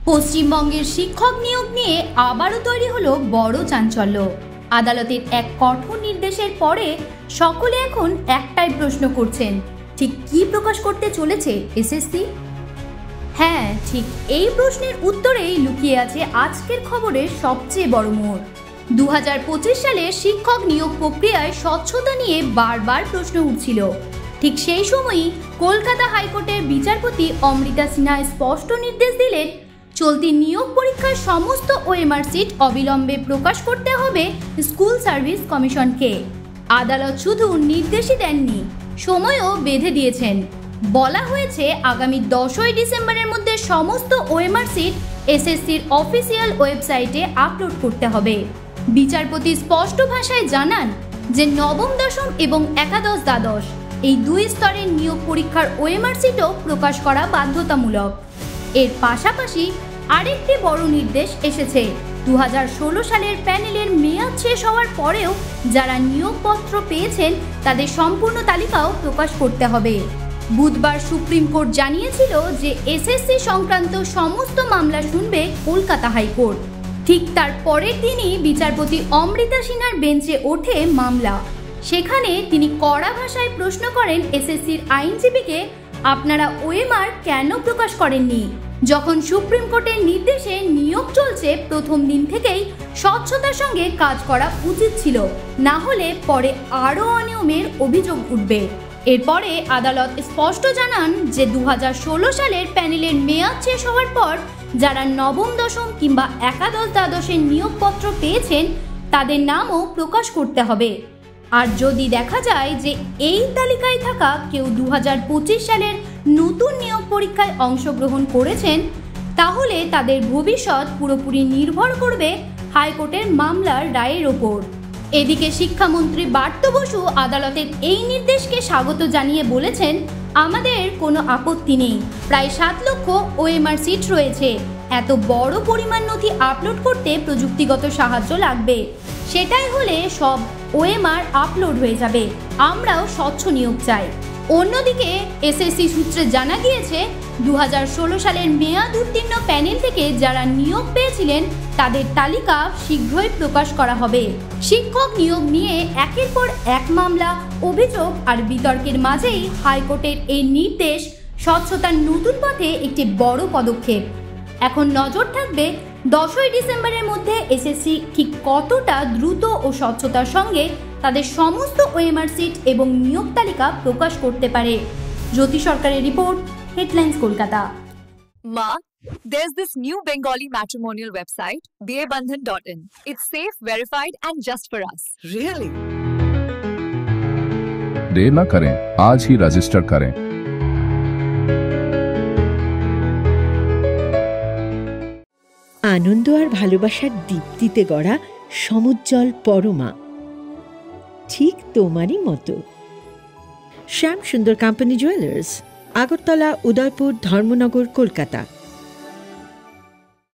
পশ্চিমবঙ্গের শিক্ষক নিয়োগ নিয়ে আবারও তৈরি হলো বড় চাঞ্চল্য। আদালতের এক কঠোর নির্দেশের পরে সকলে এখন একটাই প্রশ্ন করছেন, ঠিক কি প্রকাশ করতে চলেছে এসএসসি? হ্যাঁ, ঠিক এই প্রশ্নের উত্তরেই লুকিয়ে আছে আজকের খবরের সবচেয়ে বড় মোড়। 2025 সালে শিক্ষক নিয়োগ প্রক্রিয়ায় স্বচ্ছতা নিয়ে বারবার প্রশ্ন উঠছিল। ঠিক সেই সময়ই কলকাতা হাইকোর্টের বিচারপতি অমৃতা সিনহা স্পষ্ট নির্দেশ দিলেন, চলতি নিয়োগ পরীক্ষার সমস্ত ওএমআর সিট অবিলম্বে প্রকাশ করতে হবে স্কুল সার্ভিস কমিশনকে। আদালত শুধু নির্দেশই দেননি, সময়ও বেঁধে দিয়েছেন। বলা হয়েছে আগামী 10ই ডিসেম্বরের মধ্যে সমস্ত ওএমআর সিট এসএসসির অফিসিয়াল ওয়েবসাইটে আপলোড করতে হবে। বিচারপতি স্পষ্ট ভাষায় জানান যে নবম, দশম এবং একাদশ, দ্বাদশ এই দুই স্তরের নিয়োগ পরীক্ষার ওএমআর সিটও প্রকাশ করা বাধ্যতামূলক। এর পাশাপাশি আরেকটি বড় নির্দেশ এসেছে। 2016 সালের প্যানেলের মেয়াদ শেষ হওয়ার পরেও যারা নিয়োগপত্র পেয়েছেন তাদের সম্পূর্ণ তালিকাও প্রকাশ করতে হবে। বুধবার সুপ্রিম কোর্ট জানিয়েছিল যে এসএসসি সংক্রান্ত সমস্ত মামলা শুনবে কলকাতা হাইকোর্ট। ঠিক তার পরের দিনই বিচারপতি অমৃতা সিনহার বেঞ্চে ওঠে মামলা। সেখানে তিনি কড়া ভাষায় প্রশ্ন করেন এসএসসির আইনজীবীকে, আপনারা ওএমআর কেন প্রকাশ করেননি? যখন সুপ্রিম কোর্টের নির্দেশে নিয়োগ চলছে, প্রথম দিন থেকেই স্বচ্ছতার সঙ্গে কাজ করা উচিত ছিল, না হলে পরে আরও অনিয়মের অভিযোগ উঠবে। এরপরে আদালত স্পষ্ট জানান যে 2016 সালের প্যানেলের মেয়াদ শেষ হওয়ার পর যারা নবম, দশম কিংবা একাদশ, দ্বাদশের নিয়োগপত্র পেয়েছেন তাদের নামও প্রকাশ করতে হবে। আর যদি দেখা যায় যে এই তালিকায় থাকা কেউ 2025 সালের নতুন নিয়োগ পরীক্ষায় অংশগ্রহণ করেছেন, তাহলে তাদের ভবিষ্যৎ পুরোপুরি নির্ভর করবে হাইকোর্টের মামলার রায়ের ওপর। এদিকে শিক্ষামন্ত্রী ব্রাত্য বসু আদালতের এই নির্দেশকে স্বাগত জানিয়ে বলেছেন, আমাদের কোনো আপত্তি নেই। প্রায় 7 লক্ষ ওএমআর সিট রয়েছে। এত বড় পরিমাণ নথি আপলোড করতে প্রযুক্তিগত সাহায্য লাগবে। সেটাই হলে সব ওএমআর আপলোড হয়ে যাবে। আমরাও স্বচ্ছ নিয়োগ চাই। অন্যদিকে এসএসসি সূত্রে জানা গিয়েছে 2016 সালের মেয়াদ উত্তীর্ণ প্যানেল থেকে যারা নিয়োগ পেয়েছিলেন তাদের তালিকা শীঘ্রই প্রকাশ করা হবে। শিক্ষক নিয়োগ নিয়ে একের পর এক মামলা, অভিযোগ আর বিতর্কের মাঝেই হাইকোর্টের এই নির্দেশ স্বচ্ছতার নতুন পথে একটি বড় পদক্ষেপ। এখন নজর থাকবে 10ই ডিসেম্বরের মধ্যে এসএসসি ঠিক কতটা দ্রুত ও স্বচ্ছতার সঙ্গে তাদের সমস্ত ওএমআর সিট এবং নিয়োগ তালিকা প্রকাশ করতে পারে। জ্যোতি সরকারের report, headlines Kolkata. Ma, there's this new Bengali matrimonial website, BABandhan.in. It's safe, verified and just for us. Really? देर ना करें, आज ही रजिस्टर करें। আনন্দ আর ভালোবাসার দীপ্তিতে গড়া সমুজ্জ্বল পরমা, ঠিক তোমারই মতো। শ্যাম সুন্দর কোম্পানি জুয়েলার্স, আগরতলা, উদয়পুর, ধর্মনগর, কলকাতা।